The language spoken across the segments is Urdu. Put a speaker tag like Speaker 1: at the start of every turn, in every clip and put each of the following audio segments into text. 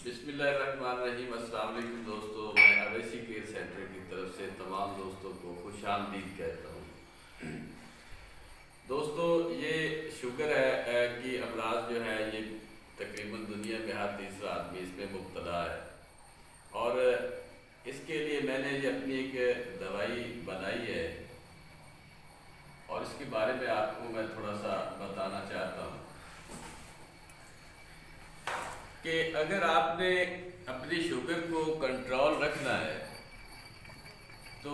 Speaker 1: بسم اللہ الرحمن الرحیم۔ السلام علیکم دوستو، میں اویسی کیئر سینٹر کی طرف سے تمام دوستوں کو خوش آمدید کہتا ہوں۔ دوستو، یہ شوگر ہے کہ امراض جو ہے یہ تقریباً دنیا میں ہر تیسرا آدمی اس میں مبتلا ہے، اور اس کے لیے میں نے یہ اپنی ایک دوائی بنائی ہے اور اس کے بارے میں آپ کو میں تھوڑا سا بتانا چاہتا ہوں کہ اگر آپ نے اپنی شوگر کو کنٹرول رکھنا ہے تو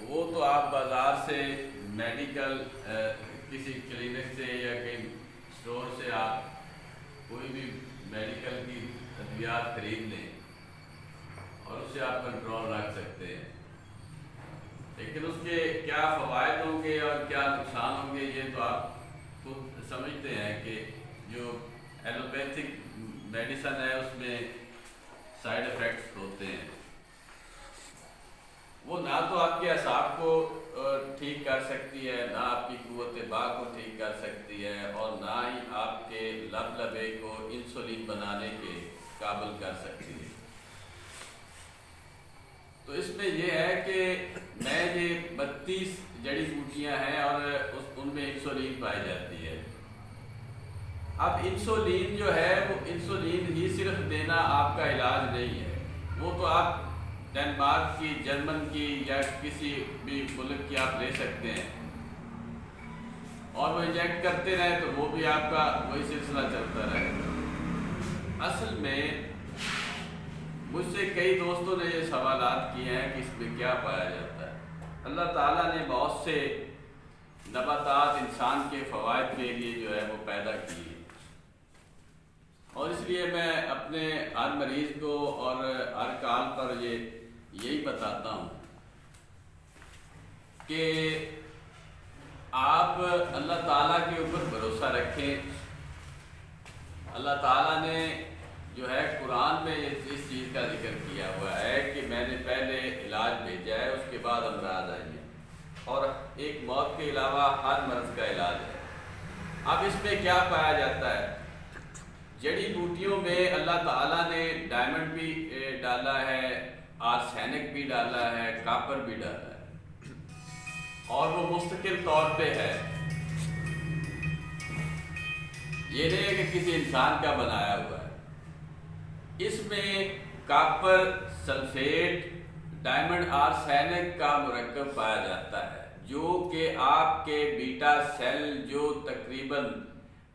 Speaker 1: وہ تو آپ بازار سے میڈیکل کسی کلینک سے یا کہیں اسٹور سے آپ کوئی بھی میڈیکل کی ادویات خرید لیں اور اسے آپ کنٹرول رکھ سکتے ہیں، لیکن اس کے کیا فوائد ہوں گے اور کیا نقصان ہوں گے یہ تو آپ خود سمجھتے ہیں کہ جو ایلوپیتھک میڈیسن ہے اس میں سائیڈ ایفیکٹس ہوتے ہیں۔ وہ نہ تو آپ کے اعصاب کو ٹھیک کر سکتی ہے، نہ آپ کی قوت باہ کو ٹھیک کر سکتی ہے، اور نہ ہی آپ کے لبے کو انسولین بنانے کے قابل کر سکتی ہے۔ تو اس میں یہ ہے کہ میں یہ 32 جڑی بوٹیاں ہیں اور ان میں انسولین پائی جاتی ہے۔ اب انسولین جو ہے وہ انسولین ہی صرف دینا آپ کا علاج نہیں ہے، وہ تو آپ ڈینمارک کی، جرمن کی یا کسی بھی ملک کی آپ لے سکتے ہیں اور وہ انجیکٹ کرتے رہیں تو وہ بھی آپ کا وہی سلسلہ چلتا رہے۔ اصل میں مجھ سے کئی دوستوں نے یہ سوالات کیے ہیں کہ اس میں کیا پایا جاتا ہے۔ اللہ تعالیٰ نے بہت سے نباتات انسان کے فوائد کے لیے جو ہے وہ پیدا کی، اور اس لیے میں اپنے ہر مریض کو اور ہر کال پر یہی بتاتا ہوں کہ آپ اللہ تعالیٰ کے اوپر بھروسہ رکھیں۔ اللہ تعالیٰ نے جو ہے قرآن میں اس چیز کا ذکر کیا ہوا ہے کہ میں نے پہلے علاج بھیجا ہے، اس کے بعد امراض آئیں گے، اور ایک موت کے علاوہ ہر مرض کا علاج ہے۔ اب اس میں کیا پایا جاتا ہے؟ جڑی بوٹیوں میں اللہ تعالیٰ نے ڈائمنڈ بھی ڈالا ہے، آرسینک بھی ڈالا ہے، کاپر بھی ڈالا ہے، اور وہ مستقل طور پہ ہے۔ یہ نہیں ہے کہ کسی انسان کا بنایا ہوا ہے۔ اس میں کاپر سلفیٹ، ڈائمنڈ آرسینک کا مرکب پایا جاتا ہے، جو کہ آپ کے بیٹا سیل جو تقریباً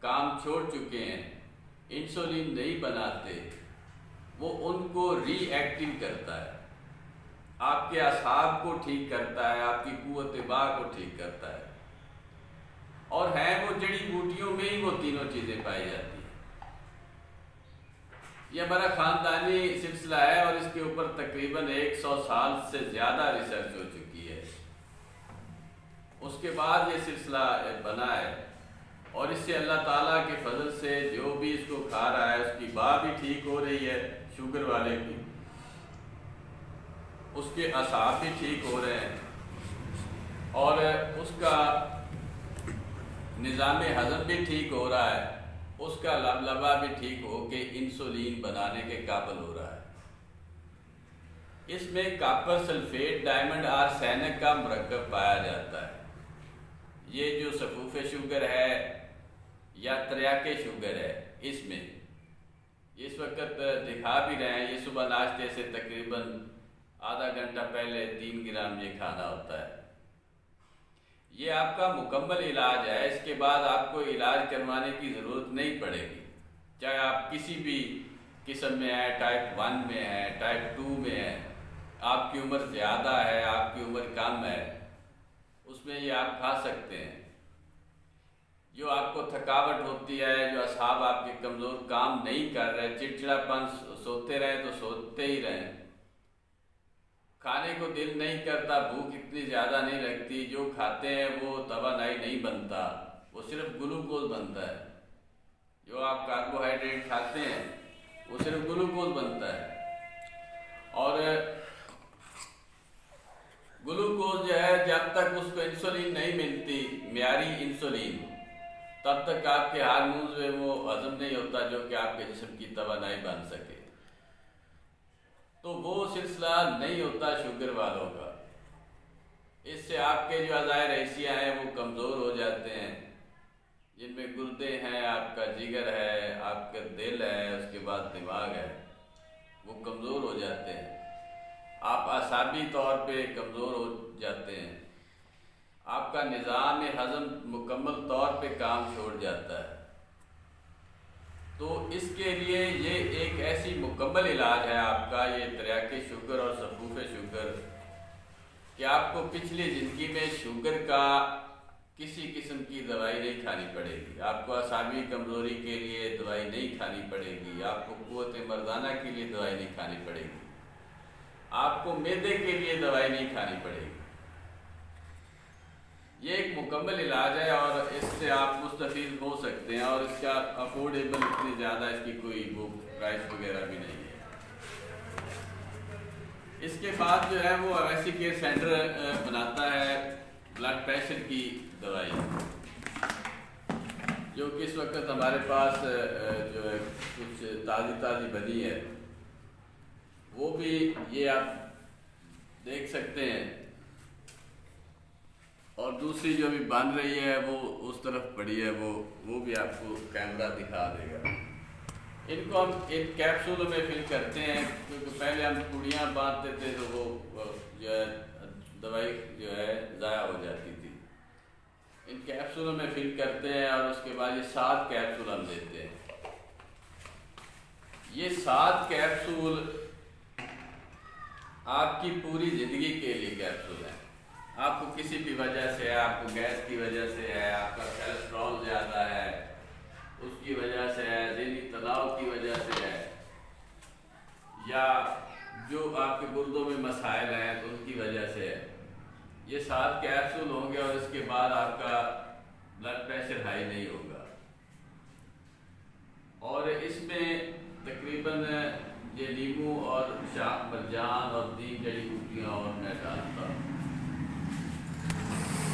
Speaker 1: کام چھوڑ چکے ہیں، انسولین نہیں بناتے، وہ ان کو ری ایکٹیو کرتا ہے، آپ کے اعصاب کو ٹھیک کرتا ہے، آپ کی قوت باہ کو ٹھیک کرتا ہے، اور ہیں وہ جڑی بوٹیوں میں ہی وہ تینوں چیزیں پائی جاتی ہیں۔ یہ ہمارا خاندانی سلسلہ ہے اور اس کے اوپر تقریباً 100 سال سے زیادہ ریسرچ ہو چکی ہے، اس کے بعد یہ سلسلہ بنا ہے، اور اس سے اللہ تعالیٰ کے فضل سے جو بھی اس کو کھا رہا ہے اس کی باہ بھی ٹھیک ہو رہی ہے، شوگر والے کی، اس کے اعصاب بھی ٹھیک ہو رہے ہیں، اور اس کا نظام ہضم بھی ٹھیک ہو رہا ہے، اس کا لبہ بھی ٹھیک ہو کے انسولین بنانے کے قابل ہو رہا ہے۔ اس میں کاپر سلفیٹ، ڈائمنڈ آرسینک کا مرکب پایا جاتا ہے۔ یہ جو سفوف شوگر ہے یا تریاکے شوگر ہے، اس میں اس وقت دکھا بھی رہے ہیں، یہ صبح ناشتے سے تقریباً آدھا گھنٹہ پہلے 3 گرام یہ کھانا ہوتا ہے۔ یہ آپ کا مکمل علاج ہے، اس کے بعد آپ کو علاج کروانے کی ضرورت نہیں پڑے گی، چاہے آپ کسی بھی قسم میں ہیں، ٹائپ 1 میں ہیں، ٹائپ 2 میں ہیں، آپ کی عمر زیادہ ہے، آپ کی عمر کم ہے، اس میں یہ آپ کھا سکتے ہیں۔ جو آپ کو تھکاوٹ ہوتی ہے، جو اعصاب آپ کے کمزور کام نہیں کر رہے، چڑچڑا پن، سوتے رہیں تو سوتے ہی رہیں، کھانے کو دل نہیں کرتا، بھوک اتنی زیادہ نہیں لگتی، جو کھاتے ہیں وہ توانائی نہیں بنتا، وہ صرف گلوکوز بنتا ہے، جو آپ کاربوہائیڈریٹ کھاتے ہیں وہ صرف گلوکوز بنتا ہے، اور گلوکوز جو ہے جب تک اس کو انسولین نہیں ملتی، معیاری انسولین، تب تک آپ کے ہارمونز میں وہ ہضم نہیں ہوتا جو کہ آپ کے جسم کی توانائی بن سکے۔ تو وہ سلسلہ نہیں ہوتا شوگر والوں کا. اس سے آپ کے جو اعضائے رئیسیہ ہیں وہ کمزور ہو جاتے ہیں، جن میں گردے ہیں، آپ کا جگر ہے، آپ کا دل ہے، اس کے بعد دماغ ہے، وہ کمزور ہو جاتے ہیں. آپ اعصابی طور پہ کمزور ہو جاتے ہیں، آپ کا نظام ہضم مکمل طور پہ کام چھوڑ جاتا ہے. تو اس کے لیے یہ ایک ایسی مکمل علاج ہے آپ کا، یہ تریاقی شوگر اور صفوف شوگر، کہ آپ کو پچھلی زندگی میں شوگر کا کسی قسم کی دوائی نہیں کھانی پڑے گی. آپ کو اعصابی کمزوری کے لیے دوائی نہیں کھانی پڑے گی، آپ کو قوت مردانہ کے لیے دوائی نہیں کھانی پڑے گی، آپ کو معدے کے لیے دوائی نہیں کھانی پڑے گی. یہ ایک مکمل علاج ہے اور اس سے آپ مستفید ہو سکتے ہیں، اور اس کا افورڈیبل اتنی زیادہ اس کی کوئی وہ پرائس وغیرہ بھی نہیں ہے. اس کے بعد جو ہے وہ اویسی کیئر سینٹر بناتا ہے بلڈ پریشر کی دوائی، جو کہ اس وقت ہمارے پاس جو ہے کچھ تازی بنی ہے، وہ بھی یہ آپ دیکھ سکتے ہیں. اور دوسری جو بھی بن رہی ہے وہ اس طرف پڑی ہے، وہ بھی آپ کو کیمرہ دکھا دے گا. ان کو ہم ایک کیپسول میں فل کرتے ہیں، کیونکہ پہلے ہم پوڑیاں باندھتے تھے تو وہ جو ہے دوائی جو ہے ضائع ہو جاتی تھی. ان کیپسولوں میں فل کرتے ہیں اور اس کے بعد یہ 7 کیپسول ہم دیتے ہیں. یہ 7 کیپسول آپ کی پوری زندگی کے لیے کیپسول ہیں. آپ کو کسی بھی وجہ سے ہے، آپ کو گیس کی وجہ سے ہے، آپ کا کولیسٹرول زیادہ ہے اس کی وجہ سے ہے، ذہنی تناؤ کی وجہ سے ہے، یا جو آپ کے گردوں میں مسائل ہیں تو ان کی وجہ سے ہے، یہ 7 کیپسول ہوں گے اور اس کے بعد آپ کا بلڈ پریشر ہائی نہیں ہوگا. اور اس میں تقریباً یہ لیمو اور شاخ مرجان اور 3 جڑی بوٹیاں اور میں ڈالتا ہوں.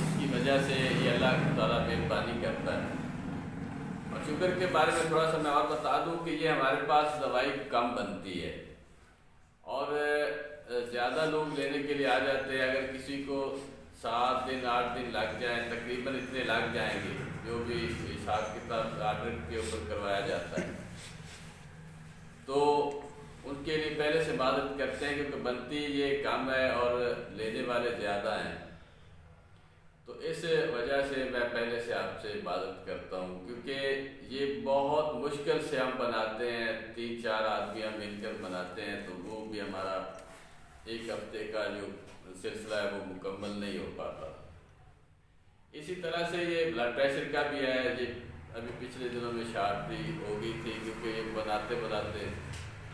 Speaker 1: اس کی وجہ سے یہ اللہ تعالیٰ مہربانی کرتا ہے. اور شوگر کے بارے میں تھوڑا سا میں اور بتا دوں کہ یہ ہمارے پاس دوائی کم بنتی ہے اور زیادہ لوگ لینے کے لیے آ جاتے ہیں. اگر کسی کو 7 دن 8 دن لگ جائیں، تقریباً اتنے لگ جائیں گے جو بھی حساب کتاب آرڈر کے اوپر کروایا جاتا ہے، تو ان کے لیے پہلے سے عبادت کرتے ہیں کیونکہ بنتی یہ کم ہے اور لینے والے زیادہ ہیں. تو اس وجہ سے میں پہلے سے آپ سے عبادت کرتا ہوں، کیونکہ یہ بہت مشکل سے ہم بناتے ہیں. 3-4 آدمی ہم مل کر بناتے ہیں تو وہ بھی ہمارا 1 ہفتے کا جو سلسلہ ہے وہ مکمل نہیں ہو پاتا. اسی طرح سے یہ بلڈ پریشر کا بھی ہے. یہ ابھی پچھلے دنوں میں شارٹری ہو گئی تھی کیونکہ یہ بناتے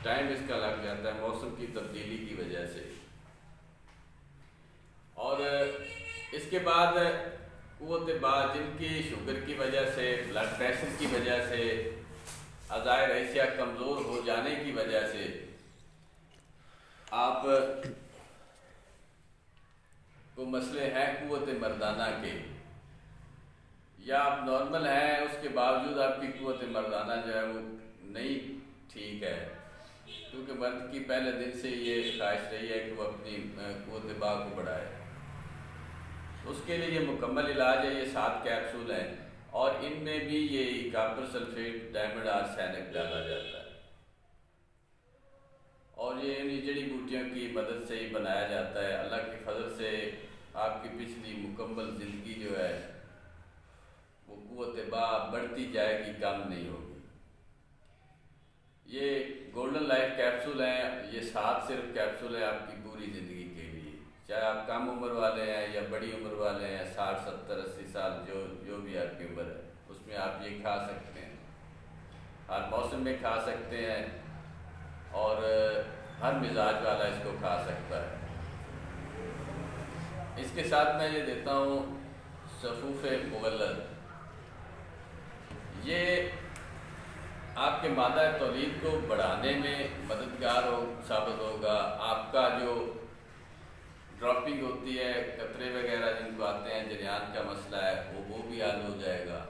Speaker 1: ٹائم اس کا لگ جاتا ہے موسم کی تبدیلی کی وجہ سے. اور اس کے بعد قوت بعد جن کی شوگر کی وجہ سے، بلڈ پریشر کی وجہ سے، اعضائے رئیسیہ کمزور ہو جانے کی وجہ سے آپ کو مسئلے ہیں قوت مردانہ کے، یا آپ نارمل ہیں اس کے باوجود آپ کی قوت مردانہ جو ہے وہ نہیں ٹھیک ہے، کیونکہ مرد کی پہلے دن سے یہ خواہش رہی ہے کہ وہ اپنی قوت باغ کو بڑھائے. اس کے لیے یہ مکمل علاج ہے. یہ 7 کیپسول ہیں اور ان میں بھی یہ کاپر سلفیٹ ڈائمنڈ آرسینک ڈالا جاتا ہے اور یہ انہی جڑی بوٹیوں کی مدد سے ہی بنایا جاتا ہے. اللہ کے فضل سے آپ کی پچھلی مکمل زندگی جو ہے وہ قوت باغ بڑھتی جائے گی، کم نہیں ہوگی. یہ گولڈن لائف کیپسول ہیں. یہ 7 صرف کیپسول ہیں آپ کی پوری زندگی کے لیے، چاہے آپ کم عمر والے ہیں یا بڑی عمر والے ہیں، 60 70 80 سال جو بھی آپ کی عمر ہے اس میں آپ یہ کھا سکتے ہیں. ہر موسم میں کھا سکتے ہیں اور ہر مزاج والا اس کو کھا سکتا ہے. اس کے ساتھ میں یہ دیتا ہوں صفوف مغلظ. یہ آپ کے مادہ تولید کو بڑھانے میں مددگار ثابت ہوگا. آپ کا جو ڈراپنگ ہوتی ہے، قطرے وغیرہ جن کو آتے ہیں، جریان کا مسئلہ ہے وہ بھی حل ہو جائے گا.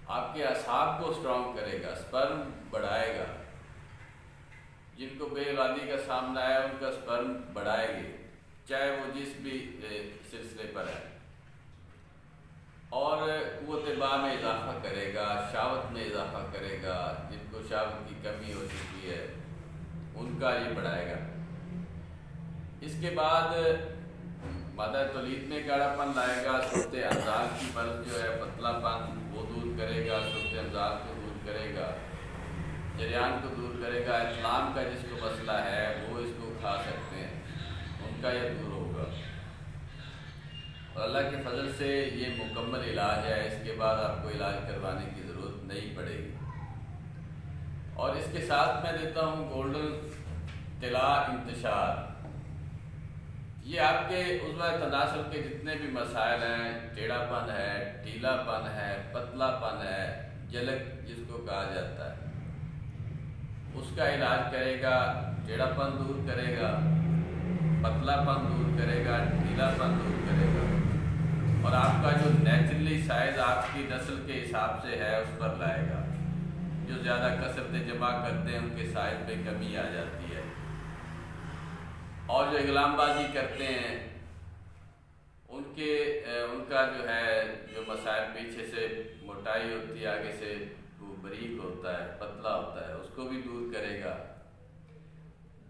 Speaker 1: آپ کے اعصاب کو اسٹرانگ کرے گا، سپرم بڑھائے گا. جن کو بے اولادی کا سامنا ہے ان کا سپرم بڑھائے گی، چاہے وہ جس بھی سلسلے پر ہے، اور قوت باء میں اضافہ کرے گا، شہوت میں اضافہ کرے گا، جن کو شہوت کی کمی ہو چکی ہے ان کا یہ بڑھائے گا۔ اس کے بعد مادہ تولید میں گاڑھا پن لائے گا، صورت انزال کی مرض جو ہے پتلا پن وہ دور کرے گا، صورت انزال کو دور کرے گا، جریان کو دور کرے گا، اسلام کا جس کو مسئلہ ہے وہ اس کو کھا سکتے ہیں ان کا یہ دور ہوگا، اور اللہ کے فضل سے یہ مکمل علاج ہے۔ اس کے بعد آپ کو علاج کروانے کی ضرورت نہیں پڑے گی۔ اور اس کے ساتھ میں دیتا ہوں گولڈن طلاء انتشار۔ یہ آپ کے عضو تناسل کے جتنے بھی مسائل ہیں، ٹیڑھا پن ہے، ٹھیلا پن ہے، پتلا پن ہے، جلک جس کو کہا جاتا ہے، اس کا علاج کرے گا، ٹیڑھا پن دور کرے گا، پتلا پن دور کرے گا، ڈھیلا پن دور کرے گا، اور آپ کا جو نیچرلی سائز آپ کی نسل کے حساب سے ہے اس پر لائے گا۔ جو زیادہ کثرت جمع کرتے ہیں ان کے سائز میں کمی آ جاتی ہے، اور جو اغلام بازی کرتے ہیں ان کا جو ہے جو مسائل پیچھے سے موٹائی ہوتی ہے، آگے سے وہ باریک ہوتا ہے، پتلا ہوتا ہے، اس کو بھی دور کرے گا۔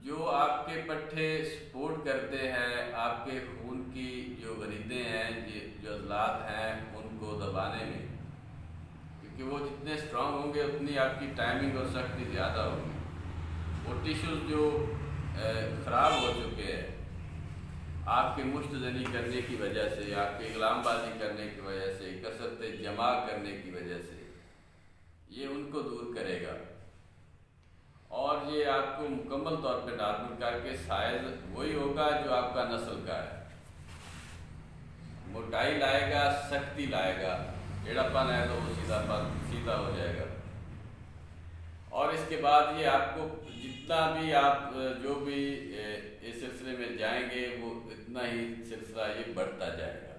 Speaker 1: جو آپ کے پٹھے سپورٹ کرتے ہیں، آپ کے خون کی جو غریدیں ہیں، جو عضلات ہیں ان کو دبانے میں، کیونکہ وہ جتنے اسٹرانگ ہوں گے اتنی آپ کی ٹائمنگ اور سختی زیادہ ہوگی۔ وہ ٹیشوز جو خراب ہو چکے ہیں آپ کے مشت زنی کرنے کی وجہ سے، آپ کے اغلام بازی کرنے کی وجہ سے، کثرت جمع کرنے کی وجہ سے، یہ ان کو دور کرے گا، اور یہ آپ کو مکمل طور پہ نارمل کر کے سائز وہی ہوگا جو آپ کا نسل کا ہے، موٹائی لائے گا، سختی لائے گا، ٹیڑھا پن ہے تو وہ سیدھا ہو جائے گا۔ اور اس کے بعد یہ آپ کو جتنا بھی آپ جو بھی اس سلسلے میں جائیں گے وہ اتنا ہی سلسلہ یہ بڑھتا جائے گا۔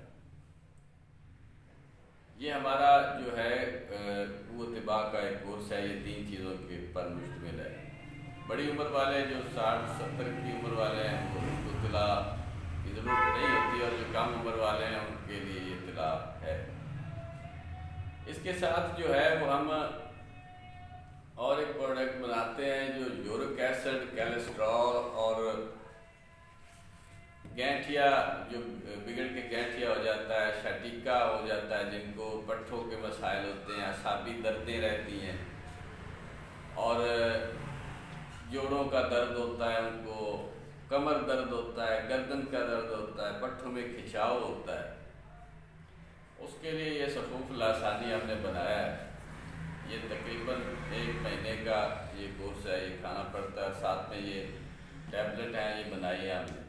Speaker 1: یہ ہمارا جو ہے قوت باء کا ایک کورس ہے، یہ 3 چیزوں کے پر مشتمل ہے۔ بڑی عمر والے جو 60-70 کی عمر والے ہیں وہ اطلاع کی ضرورت نہیں ہوتی، اور جو کم عمر والے ہیں ان کے لیے یہ اطلاع ہے۔ اس کے ساتھ جو ہے وہ ہم اور ایک پروڈکٹ بناتے ہیں جو یورک ایسڈ، کیلسٹرول اور گینٹھیا جو بگڑ کے گینٹھیا ہو جاتا ہے، شٹیکا ہو جاتا ہے، جن کو پٹھوں کے مسائل ہوتے ہیں، اعصابی دردیں رہتی ہیں، اور جوڑوں کا درد ہوتا ہے، ان کو کمر درد ہوتا ہے، گردن کا درد ہوتا ہے، پٹھوں میں کھچاؤ ہوتا ہے، اس کے لیے یہ صفوف لاسانی ہم نے بنایا ہے۔ یہ تقریباً 1 مہینے کا یہ کورس ہے، یہ کھانا پڑتا ہے، ساتھ میں یہ ٹیبلٹ ہیں یہ بنائی ہے ہم نے،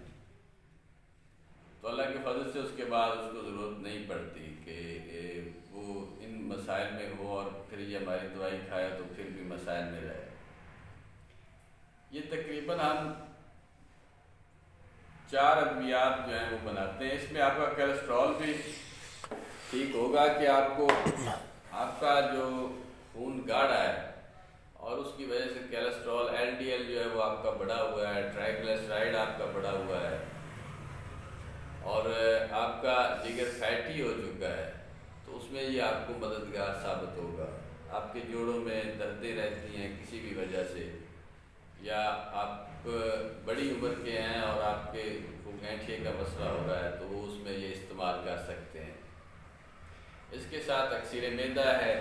Speaker 1: تو اللہ کے فضل سے اس کے بعد اس کو ضرورت نہیں پڑتی کہ وہ ان مسائل میں ہو اور پھر یہ ہماری دوائی کھائے تو پھر بھی مسائل میں رہے۔ یہ تقریباً ہم 4 ادویات جو ہیں وہ بناتے ہیں۔ اس میں آپ کا کیلسٹرول بھی ٹھیک ہوگا کہ آپ کا جو خون گاڑھا ہے اور اس کی وجہ سے کیلسٹرول LDL جو ہے وہ آپ کا بڑھا ہوا ہے، ٹرائیگلیسرائڈ آپ کا بڑھا ہوا ہے، اور آپ کا جگر فیٹی ہو چکا ہے، تو اس میں یہ آپ کو مددگار ثابت ہوگا۔ آپ کے جوڑوں میں دردیں رہتی ہیں کسی بھی وجہ سے، یا آپ بڑی عمر کے ہیں اور آپ کے گینٹھیے کا مسئلہ ہو رہا ہے تو وہ اس میں یہ استعمال کر سکتے ہیں۔ اس کے ساتھ اکسیر معدہ ہے۔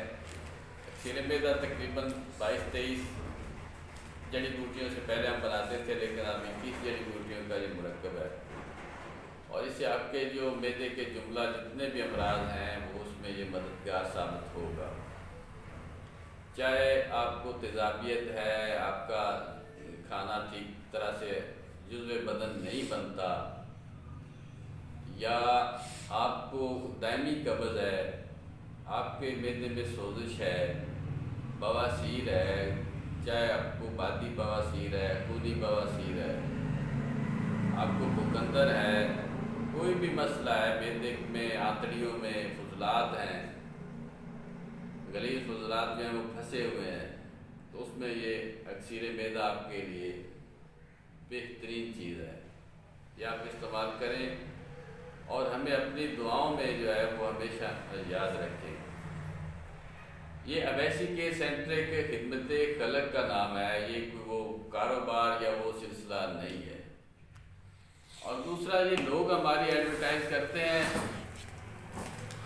Speaker 1: اکسیر معدہ تقریباً 22-23 جڑی بوٹیوں سے پہلے ہم بناتے تھے، لیکن اب 21 جڑی بوٹیوں کا یہ مرکب ہے، اور اس سے آپ کے جو معدے کے جملہ جتنے بھی امراض ہیں وہ اس میں یہ مددگار ثابت ہوگا۔ چاہے آپ کو تیزابیت ہے، آپ کا کھانا ٹھیک طرح سے جزو بدن نہیں بنتا، یا آپ کو دائمی قبض ہے، آپ کے معدے میں سوزش ہے، بواسیر ہے، چاہے آپ کو بادی بواسیر ہے، خونی بواسیر ہے، آپ کو بکندر ہے، کوئی بھی مسئلہ ہے، معدے میں آنتڑیوں میں فضلات ہیں، غلیظ فضلات جو ہیں وہ پھنسے ہوئے ہیں، تو اس میں یہ اکسیر معدہ آپ کے لیے بہترین چیز ہے، یہ آپ استعمال کریں اور ہمیں اپنی دعاؤں میں جو ہے وہ ہمیشہ یاد رکھیں۔ یہ اویسی کے سینٹر کے خدمت خلق کا نام ہے، یہ کوئی وہ کاروبار یا وہ سلسلہ نہیں ہے۔ اور دوسرا، یہ لوگ ہماری ایڈورٹائز کرتے ہیں،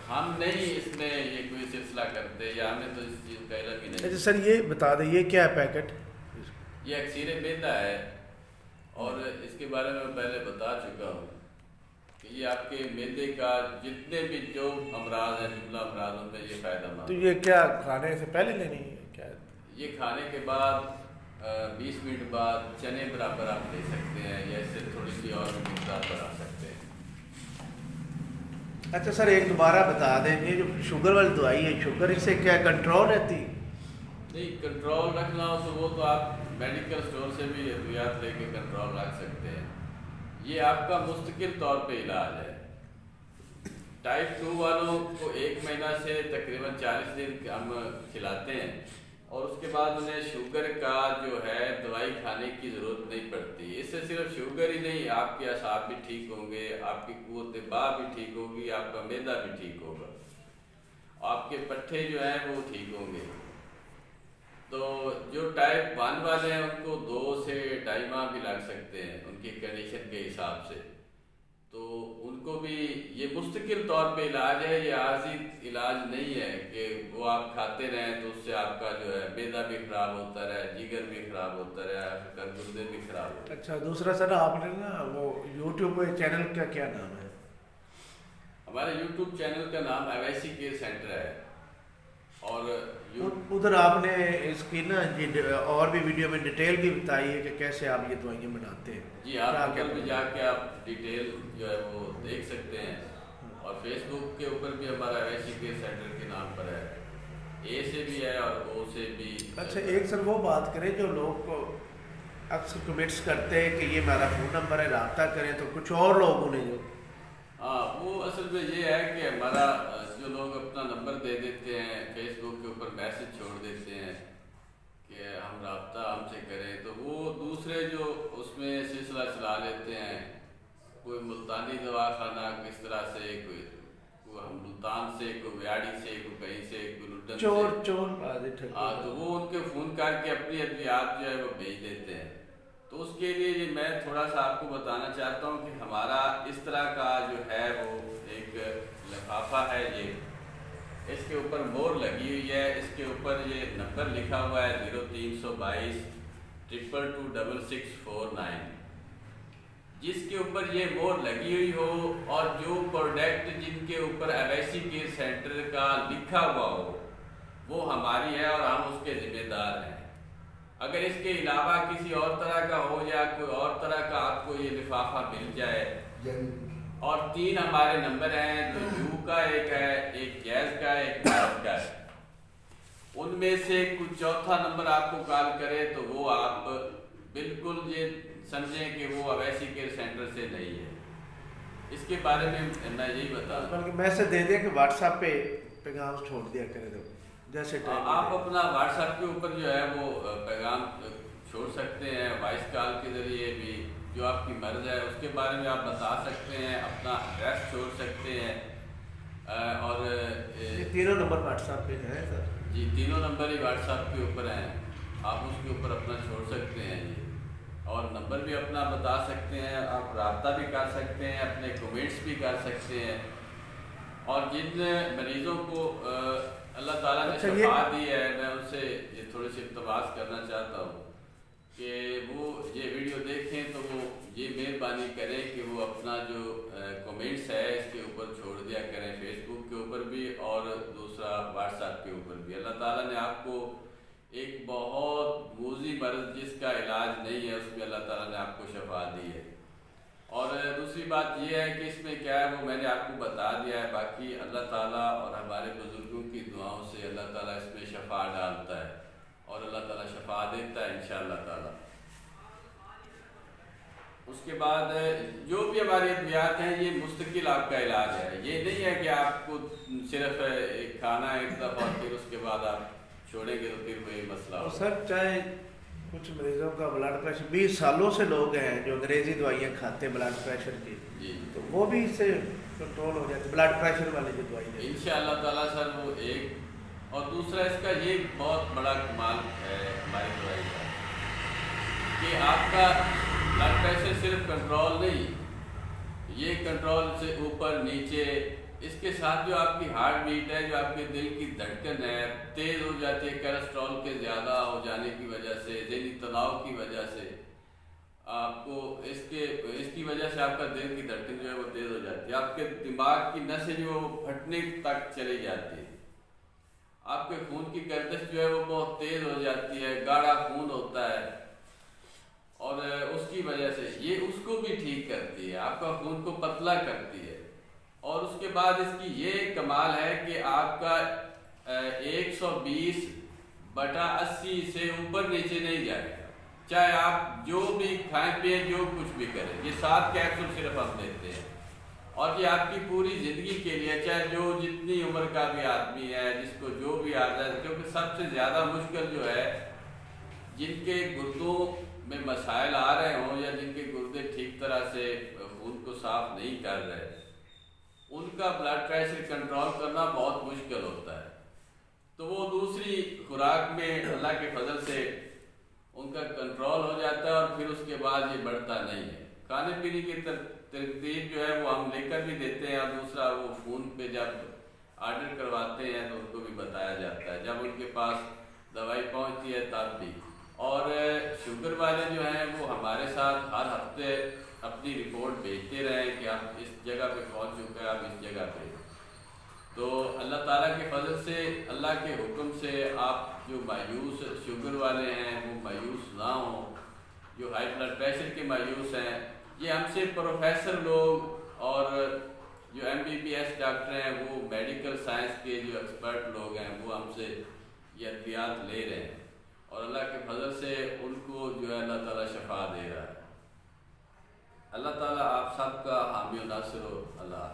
Speaker 1: ہم نہیں اس میں یہ کوئی سلسلہ کرتے، یا ہمیں تو اس چیز کا علم ہی نہیں۔
Speaker 2: اچھا سر، یہ بتا دیں یہ کیا ہے پیکٹ؟
Speaker 1: یہ اکثیر میدا ہے، اور اس کے بارے میں پہلے بتا چکا ہوں کہ یہ آپ کے میدے کا جتنے بھی جو امراض ہیں، جملہ امراض، ان میں یہ فائدہ مند۔
Speaker 2: تو یہ کیا کھانے سے پہلے لینی ہے کیا؟
Speaker 1: یہ کھانے کے بعد 20 منٹ بعد چنے برابر آپ لے سکتے ہیں، یا اس سے تھوڑی سی اور مقدار بڑھا سکتے ہیں۔
Speaker 2: اچھا سر، ایک دوبارہ بتا دیں، یہ جو شوگر والی دوائی ہے، شوگر اس سے کیا کنٹرول رہتی؟
Speaker 1: نہیں، کنٹرول رکھنا ہو تو وہ تو آپ میڈیکل اسٹور سے بھی ادویات لے کے کنٹرول رکھ سکتے ہیں۔ یہ آپ کا مستقل طور پہ علاج ہے۔ ٹائپ 2 والوں کو 1 مہینہ سے تقریباً 40 دن ہم کھلاتے ہیں، اور اس کے بعد انہیں شوگر کا جو ہے دوائی کھانے کی ضرورت نہیں پڑتی۔ اس سے صرف شوگر ہی نہیں، آپ کے اعصاب بھی ٹھیک ہوں گے، آپ کی قوت باہ بھی ٹھیک ہوگی، آپ کا معدہ بھی ٹھیک ہوگا، آپ کے پٹھے جو ہیں وہ ٹھیک ہوں گے۔ تو جو ٹائپ 1 والے ہیں ان کو 2 سے 2.5 ماہ بھی لگ سکتے ہیں ان کی کنڈیشن کے حساب سے، تو ان کو بھی یہ مستقل طور پہ علاج ہے، یہ عارضی علاج نہیں ہے کہ وہ آپ کھاتے رہیں تو اس سے آپ کا جو ہے معدہ بھی خراب ہوتا رہے، جگر بھی خراب ہوتا رہے، گردے بھی خراب ہوتے۔
Speaker 2: اچھا دوسرا سر، آپ نے نا وہ یوٹیوب پہ چینل کا کیا نام ہے؟
Speaker 1: ہمارے یوٹیوب چینل کا نام اویسی کیئر سینٹر ہے، اور
Speaker 2: ادھر آپ نے اس کی نا اور بھی ویڈیو میں ڈیٹیل بھی بتائی ہے کہ کیسے آپ یہ دوائیاں بناتے ہیں۔
Speaker 1: جی، آپ گوگل پہ جا کے آپ ڈیٹیل جو ہے وہ دیکھ سکتے ہیں، اور فیس بک کے اوپر بھی ہمارا اویسی کیئر سینٹر کے نام پر ہے، اے سے بھی ہے اور او سے بھی۔
Speaker 2: اچھا ایک سر وہ بات کریں جو لوگ کو اکثر کمنٹس کرتے ہیں کہ یہ میرا فون نمبر ہے، رابطہ کریں، تو کچھ اور لوگوں نے جو
Speaker 1: وہ اصل میں یہ ہے کہ ہمارا جو لوگ اپنا نمبر دے دیتے ہیں، فیس بک کے اوپر میسج چھوڑ دیتے ہیں کہ ہم رابطہ ہم سے کریں، تو وہ دوسرے جو اس میں سلسلہ چلا لیتے ہیں، کوئی ملتانی دواخانہ کس طرح سے، کوئی ملتان سے، کوئی ویاڑی سے، کوئی کہیں سے، کوئی لٹن سے، تو وہ ان کے فون کر کے اپنی ادویات جو ہے وہ بھیج دیتے ہیں۔ تو اس کے لیے میں تھوڑا سا آپ کو بتانا چاہتا ہوں کہ ہمارا اس طرح کا جو ہے وہ ایک لفافہ ہے، یہ اس کے اوپر مور لگی ہوئی ہے، اس کے اوپر یہ نمبر لکھا ہوا ہے 0322 222 6649، جس کے اوپر یہ مور لگی ہوئی ہو، اور جو پروڈکٹ جن کے اوپر اویسی کیئر سینٹر کا لکھا ہوا ہو وہ ہماری ہے اور ہم اس کے ذمہ دار ہیں۔ اگر اس کے علاوہ کسی اور طرح کا ہو یا کوئی اور طرح کا آپ کو یہ لفافہ مل جائے، اور 3 ہمارے نمبر ہیں، جو یو کا ایک ہے، ایک جیز کا ہے، ایک بھارت کا ہے، ان میں سے کوئی چوتھا نمبر آپ کو کال کرے تو وہ آپ بالکل یہ سمجھیں کہ وہ اویسی کیئر سینٹر سے نہیں ہے۔ اس کے بارے میں میں یہی بتا دوں،
Speaker 2: بلکہ میسج دے دیں کہ واٹس ایپ پہ پیغام چھوڑ دیا کرے، تو جیسے
Speaker 1: آپ اپنا واٹس ایپ کے اوپر جو ہے وہ پیغام چھوڑ سکتے ہیں، وائس کال کے ذریعے بھی، جو آپ کی مرض ہے اس کے بارے میں آپ بتا سکتے ہیں، اپنا ایڈریس چھوڑ سکتے ہیں، اور
Speaker 2: یہ 3 نمبر واٹس ایپ پہ ہیں سر؟
Speaker 1: جی 3 نمبر ہی واٹس ایپ کے اوپر ہیں، آپ اس کے اوپر اپنا چھوڑ سکتے ہیں جی، اور نمبر بھی اپنا بتا سکتے ہیں، آپ رابطہ بھی کر سکتے ہیں، اپنے کمنٹس بھی کر سکتے ہیں، اور جن مریضوں کو اللہ تعالیٰ نے شفا دی ہے، میں ان سے یہ تھوڑی سی اقتباس کرنا چاہتا ہوں کہ وہ یہ ویڈیو دیکھیں تو وہ یہ مہربانی کریں کہ وہ اپنا جو کمنٹس ہے اس کے اوپر چھوڑ دیا کریں، فیس بک کے اوپر بھی اور دوسرا واٹس ایپ کے اوپر بھی۔ اللہ تعالیٰ نے آپ کو ایک بہت موذی مرض جس کا علاج نہیں ہے، اس میں اللہ تعالیٰ نے آپ کو شفا دی ہے، اور دوسری بات یہ ہے کہ اس میں کیا ہے وہ میں نے آپ کو بتا دیا ہے، باقی اللہ تعالیٰ اور ہمارے بزرگوں کی دعاؤں سے اللہ تعالیٰ اس میں شفا ڈالتا ہے، اور اللہ تعالیٰ شفا دیتا ہے انشاءاللہ تعالیٰ۔ اس کے بعد جو بھی ہماری ادویات ہیں یہ مستقل آپ کا علاج ہے، یہ نہیں ہے کہ آپ کو صرف کھانا ایک دفعہ پھر اس کے بعد آپ چھوڑیں گے تو پھر کوئی مسئلہ ہو۔
Speaker 2: سر چاہے کچھ مریضوں کا بلڈ پریشر 20 سالوں سے لوگ ہیں جو انگریزی دوائیاں کھاتے ہیں بلڈ پریشر کی،
Speaker 1: جی
Speaker 2: تو وہ بھی اس سے کنٹرول ہو جاتے بلڈ پریشر والی جو دوائی ہے
Speaker 1: انشاءاللہ تعالیٰ سر وہ ایک، اور دوسرا اس کا یہ بہت بڑا کمال ہے ہماری دوائی کا کہ آپ کا بلڈ پریشر صرف کنٹرول نہیں، یہ کنٹرول سے اوپر نیچے، اس کے ساتھ جو آپ کی ہارٹ بیٹ ہے، جو آپ کے دل کی دھڑکن ہے تیز ہو جاتی ہے کولیسٹرول کے زیادہ ہو جانے کی وجہ سے، ذہنی تناؤ کی وجہ سے آپ کو اس کی وجہ سے آپ کا دل کی دھڑکن جو ہے وہ تیز ہو جاتی ہے، آپ کے دماغ کی نسیں جو ہے وہ پھٹنے تک چلی جاتی ہے، آپ کے خون کی گردش جو ہے وہ بہت تیز ہو جاتی ہے، گاڑھا خون ہوتا ہے، اور اس کی وجہ سے یہ اس کو بھی ٹھیک کرتی ہے، آپ کا خون کو پتلا کرتی ہے، اور اس کے بعد اس کی یہ کمال ہے کہ آپ کا 120/80 سے اوپر نیچے نہیں جائے گا، چاہے آپ جو بھی کھائیں پئیں جو کچھ بھی کریں، یہ 7 کیپسول صرف ہم دیتے ہیں، اور یہ آپ کی پوری زندگی کے لیے، چاہے جو جتنی عمر کا بھی آدمی ہے، جس کو جو بھی آتا ہے، کیونکہ سب سے زیادہ مشکل جو ہے جن کے گردوں میں مسائل آ رہے ہوں یا جن کے گردے ٹھیک طرح سے خون کو صاف نہیں کر رہے، ان کا بلڈ پریشر کنٹرول کرنا بہت مشکل ہوتا ہے، تو وہ دوسری خوراک میں اللہ کے فضل سے ان کا کنٹرول ہو جاتا ہے، اور پھر اس کے بعد یہ بڑھتا نہیں ہے۔ کھانے پینے کی ترتیب جو ہے وہ ہم لے کر بھی دیتے ہیں، اور دوسرا وہ فون پہ جب آرڈر کرواتے ہیں تو ان کو بھی بتایا جاتا ہے جب ان کے پاس دوائی پہنچتی ہے تب بھی۔ اور شوگر والے جو ہیں وہ ہمارے ساتھ ہر ہفتے اپنی رپورٹ بھیجتے رہیں کہ آپ اس جگہ پہ پہنچ چکے ہیں، آپ اس جگہ پہ، تو اللہ تعالیٰ کے فضل سے، اللہ کے حکم سے آپ جو مایوس شوگر والے ہیں وہ مایوس نہ ہوں، جو ہائی بلڈ پریشر کے مایوس ہیں، یہ ہم سے پروفیسر لوگ اور جو MBBS ڈاکٹر ہیں، وہ میڈیکل سائنس کے جو ایکسپرٹ لوگ ہیں، وہ ہم سے یہ احتیاط لے رہے ہیں، اور اللہ کے فضل سے ان کو جو ہے اللہ تعالیٰ شفا دے رہا ہے۔ اللہ تعالیٰ آپ سب کا حامی و ناصر ہو۔ اللہ